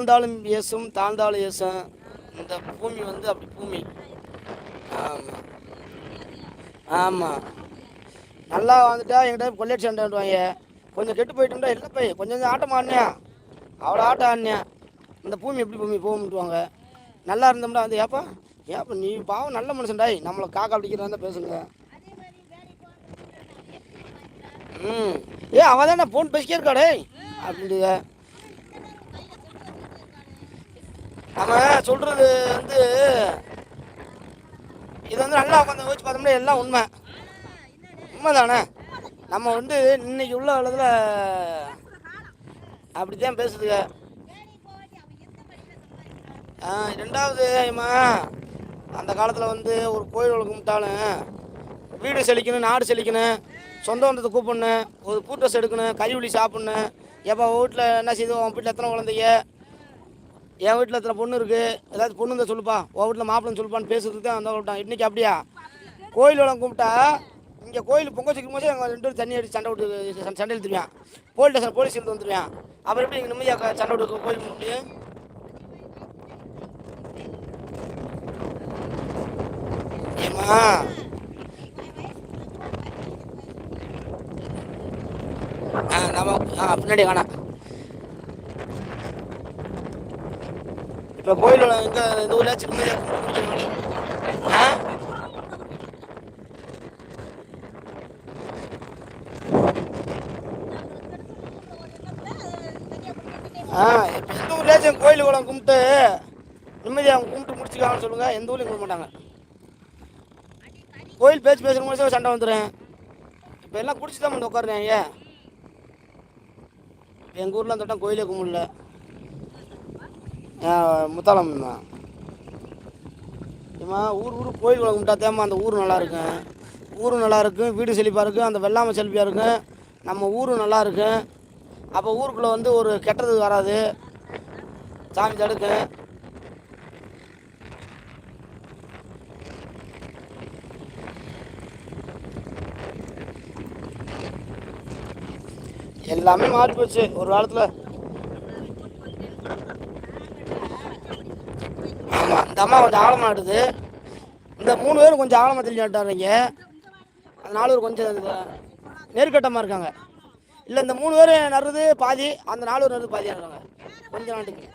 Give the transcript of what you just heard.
தாழ்ந்தாலும் ஏசும் தாழ்ந்தாலும் ஏசும். இந்த பூமி வந்து அப்படி பூமி. ஆமாம் ஆமாம். நல்லா வந்துட்டா என்கிட்ட கொள்ளையடி சண்டைவாங்க. கொஞ்சம் கெட்டு போயிட்டோம்டா இல்லை போய் கொஞ்சம் ஆட்டம் ஆடினியா அவ்வளோ ஆட்டம் ஆடினியா இந்த பூமி எப்படி பூமி போகும்ட்டுவாங்க. நல்லா இருந்தோம்னா வந்து ஏப்பா ஏப்பா நீ பாவம் நல்ல மனுஷன்டாய் நம்மளை காக்கா பிடிக்கிறதா பேசுங்க. ம் அவன் தானே ஃபோன் பேசிக்கே இருக்காடே அப்படின்ட்டு நம்ம சொல்கிறது வந்து இது வந்து நல்லா உட்காந்து யோசிச்சு பார்த்தோம்னா எல்லாம் உண்மை தானே. நம்ம வந்து இன்னைக்கு உள்ள காலத்தில் அப்படித்தான் பேசுதுங்க. ரெண்டாவது அந்த காலத்தில் வந்து ஒரு கோயில் கும்பிட்டாலும் வீடு செழிக்கணும், நாடு செழிக்கணும், சொந்த பந்தத்தை கூப்பிடணும், ஒரு பூ ட்ரெஸ் எடுக்கணும், கறிவழி சாப்பிட்ணும். எப்போ வீட்டில் என்ன செய்யுது, உன் வீட்டில் எத்தனை குழந்தைங்க, என் வீட்டில் எத்தனை பொண்ணு இருக்குது, ஏதாவது பொண்ணு இருந்தால் சொல்லுப்பா, உன் வீட்டில் மாப்பிள்ளைன்னு சொல்லுப்பான்னு பேசுறதுக்கு தான் அந்த விட்டான். இன்றைக்கி அப்படியா கோயில் வளம் கும்பிட்டா இங்கே கோயில் பொங்கல் வச்சுக்கும் போது எங்கள் 2 பேரும் தண்ணி அடிச்சு சண்டை இழுத்துருவேன். போலீஸ் இருந்து வந்துடுவேன். அப்புறம் எப்படி இங்கே நிம்மதியாக சண்டை விட்டு கோயில் முடியும். ஏமா நம்ம பின்னாடி காணா இப்போ கோயில் எங்கே இந்த ஊரில் சின்ன இப்போ எந்த ஊர்லேயாச்சும் கோயில் குளம் கும்பிட்டு நிம்மதியாக அவங்க கும்பிட்டு முடிச்சுக்காங்கன்னு சொல்லுங்கள். எந்த ஊர்லையும் கும்பிட மாட்டாங்க. கோயில் பேசுகிற முடிச்சு சண்டை வந்துடுறேன். இப்போ எல்லாம் குடிச்சு தான் வந்து உட்காருங்க. எங்கள் ஊரில் அந்த வட்டம் கோயிலே கும்பிடல. முத்தாளம் ஊர் கோயில் கும்பிட்டா தேமா அந்த ஊர் நல்லாயிருக்கும். ஊரும் நல்லாயிருக்கும், வீடு செழிப்பாக இருக்கும், அந்த வெள்ளாமை செழிப்பாக இருக்கும், நம்ம ஊரும் நல்லாயிருக்கும். அப்போ ஊருக்குள்ளே வந்து ஒரு கெட்டது வராது, சாமி தடுக்கும். எல்லாமே மாறி போச்சு ஒரு காலத்தில். ஆமாம், இந்த அம்மா கொஞ்சம் ஆழமாக ஆடுது. இந்த 3 பேரும் கொஞ்சம் ஆழமாக தெளிஞ்சு ஆட்டாருங்க. அந்த 4 பேர் கொஞ்சம் நெருக்கட்டமாக இருக்காங்க. இல்லை இந்த 3 பேர் நடுறது பாதி, அந்த 4 பேர் நடுறது பாதியாக இருக்காங்க கொஞ்சம் நாட்டுக்கு.